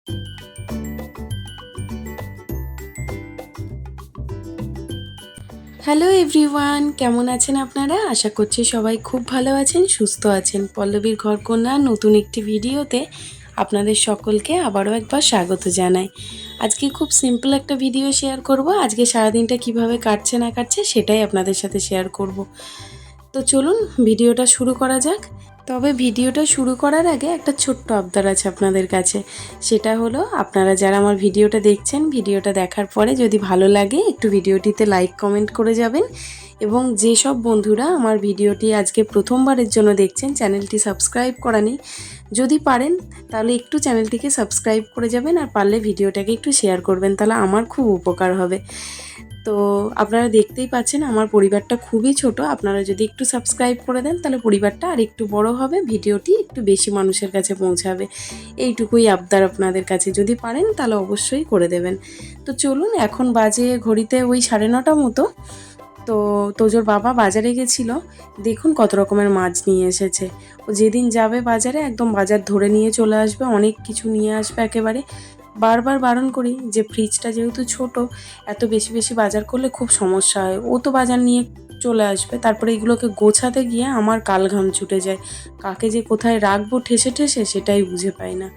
Hello everyone, কেমন আছেন আপনারা? আশা করছি সবাই খুব ভালো আছেন, সুস্থ আছেন। পল্লবীর ঘরকন্যার নতুন একটি ভিডিওতে আপনাদের সকলকে আবারও একবার স্বাগত জানাই। আজকে খুব সিম্পল একটা ভিডিও শেয়ার করব। আজকে সারাদিনটা কিভাবে কাটছে না কাটছে সেটাই আপনাদের সাথে শেয়ার করব। তো চলুন ভিডিওটা শুরু করা যাক। তবে ভিডিওটা শুরু করার আগে একটা ছোট্ট আবদার আছে আপনাদের কাছে। সেটা হলো, আপনারা যারা আমার ভিডিওটা দেখছেন, ভিডিওটা দেখার পরে যদি ভালো লাগে একটু ভিডিওটিতে লাইক কমেন্ট করে যাবেন। এবং যেসব বন্ধুরা আমার ভিডিওটি আজকে প্রথমবারের জন্য দেখছেন, চ্যানেলটি সাবস্ক্রাইব করা নেই, যদি পারেন তাহলে একটু চ্যানেলটিকে সাবস্ক্রাইব করে যাবেন। আর পারলে ভিডিওটাকে একটু শেয়ার করবেন, তাহলে আমার খুব উপকার হবে। তো আপনারা দেখতেই পাচ্ছেন আমার পরিবারটা খুবই ছোট। আপনারা যদি একটু সাবস্ক্রাইব করে দেন তাহলে পরিবারটা আর একটু বড় হবে, ভিডিওটি একটু বেশি মানুষের কাছে পৌঁছাবে। এইটুকুই আবদার আপনাদের কাছে, যদি পারেন তাহলে অবশ্যই করে দেবেন। তো চলুন, এখন বাজে ঘড়িতে ওই 9:30 মতো। তো তোজোর বাবা বাজারে গেছিলো, দেখুন কত রকমের মাছ নিয়ে এসেছে। ও যেদিন যাবে বাজারে একদম বাজার ধরে নিয়ে চলে আসবে, অনেক কিছু নিয়ে আসবে একেবারে। বারবার বারণ করি যে ফ্রিজটা যেহেতু ছোট, এত বেশি বেশি বাজার করলে খুব সমস্যা হয়। ও তো বাজার নিয়ে চলে আসবে, তারপরে এগুলোকে গোছাতে গিয়ে আমার কাল ঘাম ছুটে যায়। কাকে যে কোথায় রাখবো ঠেসে ঠেসে সেটাই বুঝে পাই না।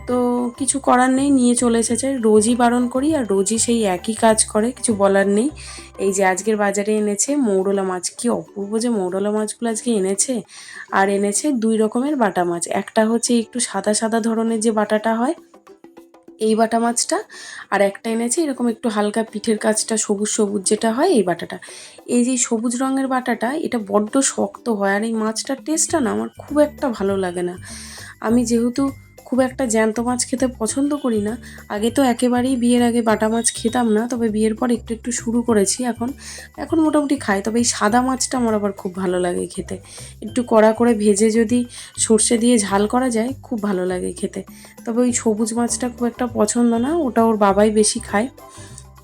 তো কিছু করার নেই, নিয়ে চলে এসেছে। রোজই বারণ করি আর রোজই সেই একই কাজ করে, কিছু বলার নেই। এই যে আজকের বাজারে এনেছে মৌরলা মাছ, কি অপূর্ব যে মৌরলা মাছগুলো আজকে এনেছে। আর এনেছে 2 রকমের বাটা মাছ। একটা হচ্ছে একটু সাদা সাদা ধরনের যে বাটাটা হয়, এই বাটা মাছটা। আর একটা এনেছে এরকম একটু হালকা পিঠের কাছটা সবুজ সবুজ যেটা হয়, এই বাটাটা। এই যে সবুজ রঙের বাটাটা, এটা বড্ড শক্ত হয়। আর এই মাছটার টেস্টটা না আমার খুব একটা ভালো লাগে না। আমি যেহেতু খুব একটা জ্যান্ত মাছ খেতে পছন্দ করি না, আগে তো একেবারেই বিয়ের আগে বাটা মাছ খেতাম না, তবে বিয়ের পর একটু একটু শুরু করেছি। এখন মোটামুটি খাই। তবে এই সাদা মাছটা আমার আবার খুব ভালো লাগে খেতে। একটু কড়া করে ভেজে যদি সর্ষে দিয়ে ঝাল করা যায়, খুব ভালো লাগে খেতে। তবে ওই সবুজ মাছটা খুব একটা পছন্দ না, ওটা ওর বাবাই বেশি খায়।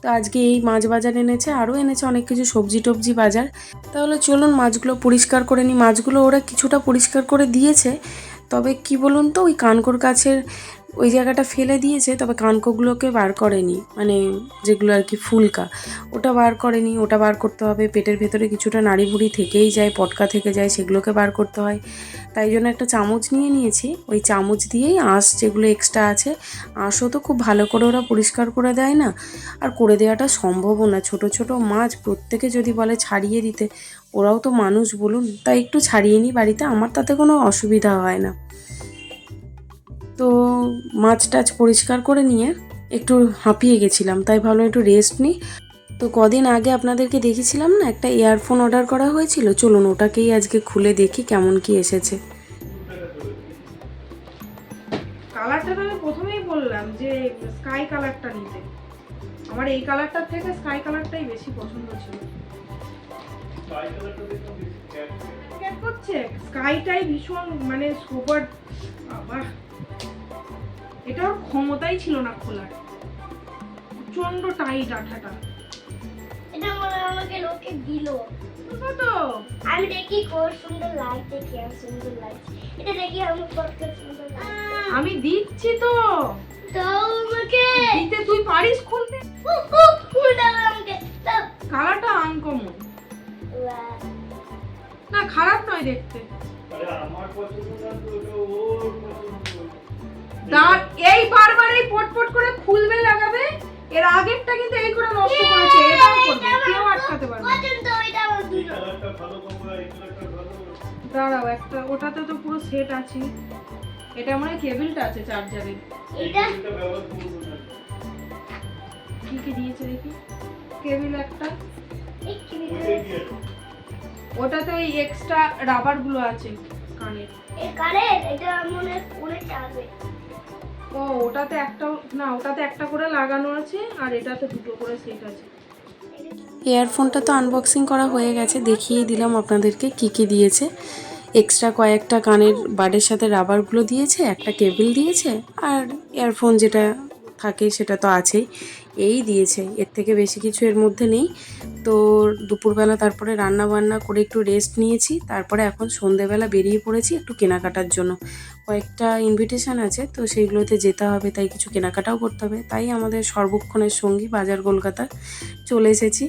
তো আজকে এই মাছ বাজার এনেছে, আরও এনেছে অনেক কিছু সবজি টবজি বাজার। তাহলে চলুন মাছগুলো পরিষ্কার করে নিই। মাছগুলো ওরা কিছুটা পরিষ্কার করে দিয়েছে, তবে কি বলুন তো, ওই কানকোর কাছের ওই জায়গাটা ফেলে দিয়েছে, তবে কানকোগুলোকে বার করেনি, মানে যেগুলো আর কি ফুলকা, ওটা বার করেনি। ওটা বার করতে হবে। পেটের ভেতরে কিছুটা নাড়িভুড়ি থেকেই যায়, পটকা থেকে যায়, সেগুলোকে বার করতে হয়। তাই জন্য একটা চামচ নিয়ে নিয়েছি। ওই চামচ দিয়েই আঁশ যেগুলো এক্সট্রা আছে, আঁশও তো খুব ভালো করে ওরা পরিষ্কার করে দেয় না, আর করে দেওয়াটা সম্ভবও না। ছোট ছোট মাছ প্রত্যেকে যদি বলে ছাড়িয়ে দিতে, ওরাও তো মানুষ বলুন, তাই একটু ছাড়িয়ে নিই বাড়িতে, আমার তাতে কোনো অসুবিধা হয় না। তো মাছ টাছ পরিষ্কার করে নিয়ে একটু হাঁপিয়ে গেছিলাম, তাই ভাবলাম একটু রেস্ট নিই। তো কদিন আগে আপনাদেরকে দেখেছিলাম না, একটা ইয়ারফোন অর্ডার করা হয়েছিল, চলুন ওটাকেই আজকে খুলে দেখি কেমন কি এসেছে। কালারটা তো আমি প্রথমেই বললাম যে স্কাই কালারটা নিতে। আমার এই কালারটার থেকে স্কাই কালারটাই বেশি পছন্দ ছিল। স্কাই কালারটা দেখো বেশি ক্যাট করছে, স্কাইটাই ভীষণ মানে সোবার। বাবা, এটার ক্ষমতাই ছিল না খোলার, প্রচন্ড টাইট আঠাটা। এটা মনে হয় আমাকে লোকে দিল। কত আমি দেখি কোন সুন্দর লাগছে, কি সুন্দর লাগছে। এটা দেখি আমার কত সুন্দর লাগছে। আমি দিচ্ছি তো, দাও আমাকে। দিতে তুই পারিস খুলতে? দাও আমাকে, দাও। কালারটা আনকমন না, খারাপ নয় দেখতে। আরে আমার পছন্দ না তো, ওটা ওর পছন্দ। দাঁত এই বারবার এই পটপট করে খুলবে লাগাবে। এর আগেরটা কিন্তু এই করে নষ্ট করেছে, এটাও করবে, কেউ আটকাতে পারবে না। পছন্দ এটা আমার এই দুটো। কালারটা ভালো কমলা, এই কালারটা ভালো। দাঁড়াও, একটা ওটাতে তো পুরো সেট আছে। এটা মনে হয় কেবলটা আছে চার্জারের। এটা এটা ব্যবহার করব না। কি কি দিয়েছে দেখি। কেবল একটা, এই কি ওইটাই দিয়ে দাও। ওটাতে ওই এক্সট্রা রাবার গুলো আছে কানের। এই কারেন্ট এটা মনে অনেক চাবে। ও ওটাতে একটা না, ওটাতে একটা করে লাগানো আছে আর এটাতে দুটো করে সেট আছে। ইয়ারফোনটা তো আনবক্সিং করা হয়ে গেছে, দেখিয়ে দিলাম আপনাদেরকে কি কি দিয়েছে। এক্সট্রা কয়েকটা কানের বাডের সাথে রাবারগুলো দিয়েছে, একটা কেবল দিয়েছে, আর ইয়ারফোন যেটা থাকে সেটা তো আছেই। এই দিয়েছে, এর থেকে বেশি কিছু এর মধ্যে নেই। তো দুপুরবেলা তারপরে রান্না বান্না করে একটু রেস্ট নিয়েছি, তারপরে এখন সন্ধেবেলা বেরিয়ে পড়েছি একটু কেনাকাটার জন্য। কয়েকটা ইনভিটেশন আছে, তো সেইগুলোতে যেতে হবে, তাই কিছু কেনাকাটাও করতে হবে। তাই আমাদের সর্বক্ষণের সঙ্গী বাজার কলকাতা চলে এসেছি।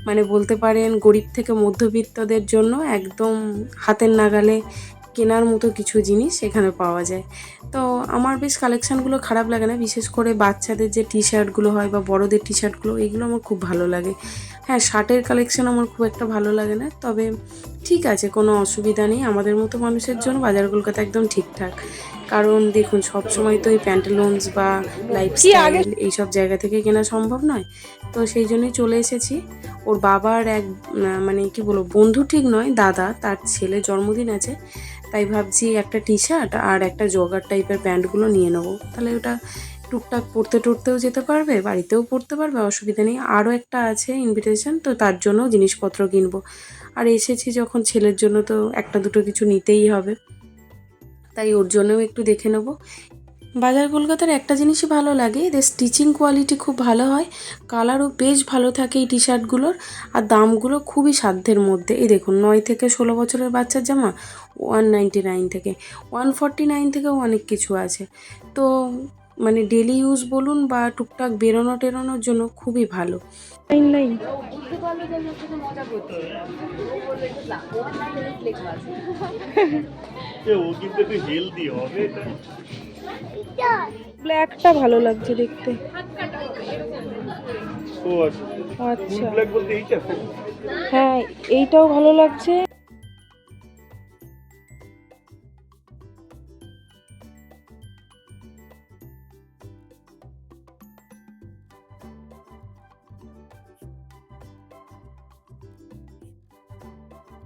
মানে বলতে পারেন গরিব থেকে মধ্যবিত্তদের জন্য একদম হাতের নাগালে কেনার মতো কিছু জিনিস এখানে পাওয়া যায়। তো আমার বেশ কালেকশানগুলো খারাপ লাগে না, বিশেষ করে বাচ্চাদের যে টি শার্টগুলো হয় বা বড়দের টি শার্টগুলো, এগুলো আমার খুব ভালো লাগে। হ্যাঁ, শার্টের কালেকশান আমার খুব একটা ভালো লাগে না, তবে ঠিক আছে, কোনো অসুবিধা নেই। আমাদের মতো মানুষের জন্য বাজার কলকাতা একদম ঠিকঠাক। কারণ দেখুন, সবসময় তো এই প্যান্টালুন্স বা লাইফস্টাইল এইসব জায়গা থেকে কেনা সম্ভব নয়। তো সেই জন্যই চলে এসেছি। ওর বাবার এক মানে কি বলবো, বন্ধু ঠিক নয়, দাদা, তার ছেলে জন্মদিন আছে, তাই ভাবছি একটা টি শার্ট আর একটা জগার টাইপের প্যান্টগুলো নিয়ে নেবো। তাহলে ওটা টুকটাক পরতে টরতেও যেতে পারবে, বাড়িতেও পরতে পারবে, অসুবিধা নেই। আরও একটা আছে ইনভিটেশন, তো তার জন্যও জিনিসপত্র কিনবো। আর এসেছি যখন, ছেলের জন্য তো একটা দুটো কিছু নিতেই হবে, তাই ওর জন্যও একটু দেখে নেবো। বাজার কলকাতার একটা জিনিসই ভালো লাগে, এদের স্টিচিং কোয়ালিটি খুব ভালো হয়, কালারও বেশ ভালো থাকে এই টি শার্টগুলোর, আর দামগুলো খুবই সাধ্যের মধ্যে। এই দেখুন, 9 থেকে 16 বছরের বাচ্চার জামা 199 থেকে 149 থেকেও অনেক কিছু আছে। তো মানে ডেলি ইউজ বলুন বা টুকটাক বেরোনো টেরোনোর জন্য খুবই ভালো। নাই ও কিন্তু একটু হেলদি হবে এটা। ব্ল্যাকটা ভালো লাগছে দেখতে। ও আচ্ছা, ফুল আচ্ছা, ব্ল্যাক বলতে এইটা? হ্যাঁ এইটাও ভালো লাগছে।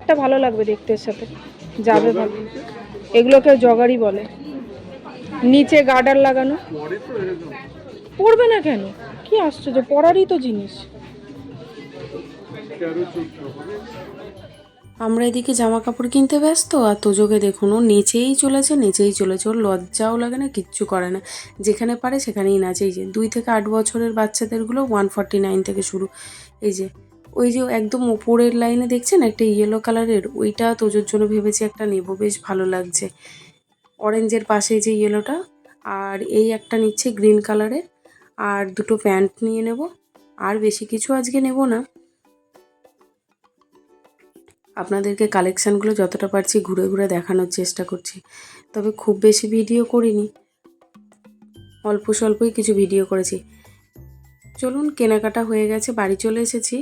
একটা ভালো লাগবে দেখতে, এর সাথে যাবে ভালো। এগুলোকে জগারি বলে, নিচে গার্ডার লাগানো। পরে তো এরকম পড়বে না কেন, কি আশ্চর্য, পড়ারই তো জিনিস। 13-14 হবে। আমরা এদিকে জামা কাপড় কিনতে ব্যস্ত, আর তোজোকে দেখুন, ও নেচেই চলেছে, ওর লজ্জাও লাগে না, কিচ্ছু করে না, যেখানে পারে সেখানেই নাচে। এই যে 2 থেকে 8 বছরের বাচ্চাদেরগুলো 149 থেকে শুরু। এই যে ওই যে একদম ওপরের লাইনে দেখছেন একটা ইয়েলো কালারের, ওইটা তোজোর জন্য ভেবেছি একটা নেব, বেশ ভালো লাগছে। অরেঞ্জের পাশে যে ইয়েলোটা, আর এই একটা নিচ্ছে গ্রিন কালারের, আর দুটো প্যান্ট নিয়ে নেব। আর বেশি কিছু আজকে নেব না, আপনাদেরকে কালেকশানগুলো যতটা পারছি ঘুরে ঘুরে দেখানোর চেষ্টা করছি। তবে খুব বেশি ভিডিও করিনি, অল্প স্বল্পই কিছু ভিডিও করেছি। চলুন, কেনাকাটা হয়ে গেছে, বাড়ি চলে এসেছি।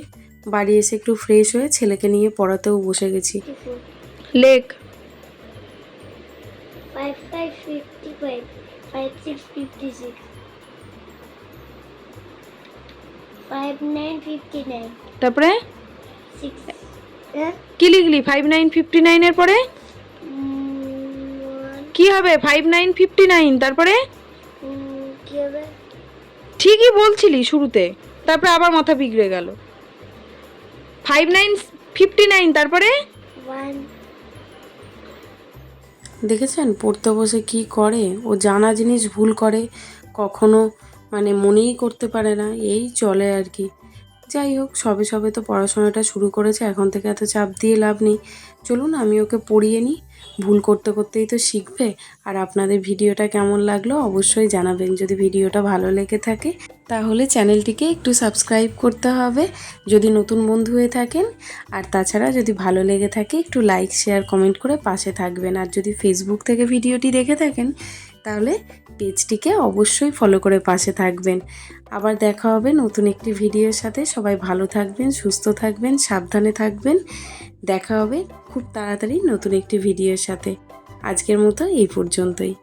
বাড়ি এসে একটু ফ্রেশ হয়ে ছেলেকে নিয়ে পড়াতেও বসে গেছি। লেক 5555 5656 5959 তারপরে 6 কি লিখলি? 5959 এর পরে কি হবে? 5959 তারপরে কি হবে? ঠিকই বলছিলি শুরুতে, তারপরে আবার মাথা বিগড়ে গেল। 5959 তারপরে 1 দেখেছেন পড়তে বসে কি করে, ও জানা জিনিস ভুল করে, কখনো মানে মনেই করতে পারে না, এই চলে আর কি। যাই হোক, সবে সবে তো পড়াশোনাটা শুরু করেছে, এখন থেকে এত চাপ দিয়ে লাভ নেই। চলুন আমি ওকে পড়িয়ে নিই, ভুল করতে করতেই তো শিখবে। আর আপনাদের ভিডিওটা কেমন লাগলো অবশ্যই জানাবেন। যদি ভিডিওটা ভালো লেগে থাকে তাহলে চ্যানেলটিকে একটু সাবস্ক্রাইব করতে হবে যদি নতুন বন্ধু হয়ে থাকেন। আর তাছাড়া যদি ভালো লেগে থাকে একটু লাইক শেয়ার কমেন্ট করে পাশে থাকবেন। আর যদি ফেসবুক থেকে ভিডিওটি দেখে থাকেন তাহলে পেজটিকে অবশ্যই ফলো করে পাশে থাকবেন। আবার দেখা হবে নতুন একটি ভিডিওর সাথে। সবাই ভালো থাকবেন, সুস্থ থাকবেন, সাবধানে থাকবেন। দেখা হবে খুব তাড়াতাড়ি নতুন একটি ভিডিওর সাথে। আজকের মতো এই পর্যন্তই।